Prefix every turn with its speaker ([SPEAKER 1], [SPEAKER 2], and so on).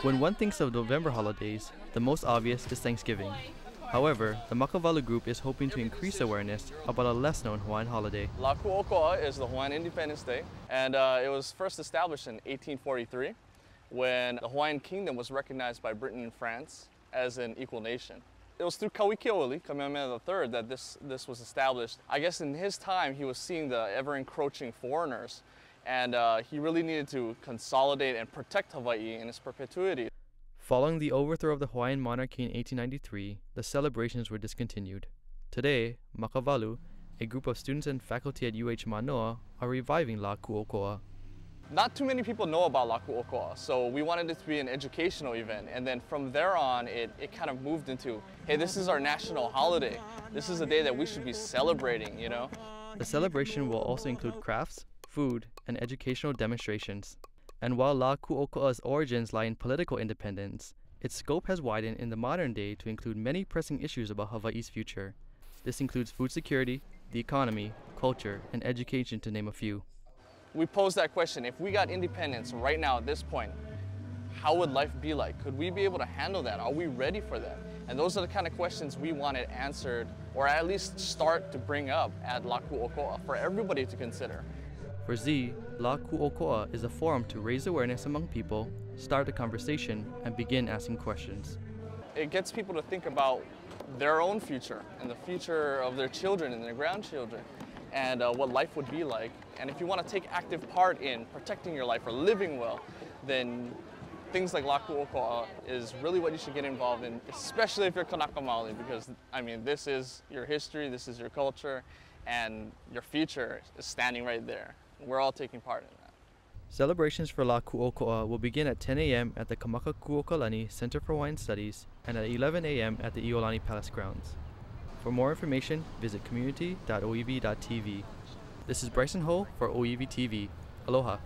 [SPEAKER 1] When one thinks of November holidays, the most obvious is Thanksgiving. However, the Makavalu group is hoping to increase awareness about a less-known Hawaiian holiday.
[SPEAKER 2] Laku'oko'a is the Hawaiian Independence Day, and it was first established in 1843 when the Hawaiian Kingdom was recognized by Britain and France as an equal nation. It was through Kauikeoli, Kamehameha III, that this was established. I guess in his time, he was seeing the ever-encroaching foreigners, and he really needed to consolidate and protect Hawaii in its perpetuity.
[SPEAKER 1] Following the overthrow of the Hawaiian monarchy in 1893, the celebrations were discontinued. Today, Makavalu, a group of students and faculty at UH Manoa, are reviving Laku'oko'a.
[SPEAKER 2] Not too many people know about Laku'oko'a, so we wanted it to be an educational event, and then from there on, it kind of moved into, hey, this is our national holiday. This is a day that we should be celebrating, you know?
[SPEAKER 1] The celebration will also include crafts, food, and educational demonstrations. And while Laku'oko'a's origins lie in political independence, its scope has widened in the modern day to include many pressing issues about Hawaii's future. This includes food security, the economy, culture, and education, to name a few.
[SPEAKER 2] We posed that question, if we got independence right now at this point, how would life be like? Could we be able to handle that? Are we ready for that? And those are the kind of questions we wanted answered, or at least start to bring up at Laku'oko'a for everybody to consider.
[SPEAKER 1] For Z, Laku'oko'a is a forum to raise awareness among people, start a conversation, and begin asking questions.
[SPEAKER 2] It gets people to think about their own future and the future of their children and their grandchildren, and what life would be like. And if you want to take active part in protecting your life or living well, then things like Laku'oko'a is really what you should get involved in, especially if you're Kanaka Maoli, because I mean, this is your history, this is your culture, and your future is standing right there. We're all taking part in that.
[SPEAKER 1] Celebrations for Laku'oko'a will begin at 10 a.m. at the Kamakakuokalani Center for Hawaiian Studies and at 11 a.m. at the Iolani Palace grounds. For more information, visit community.oev.tv. This is Bryson Ho for OEV TV. Aloha.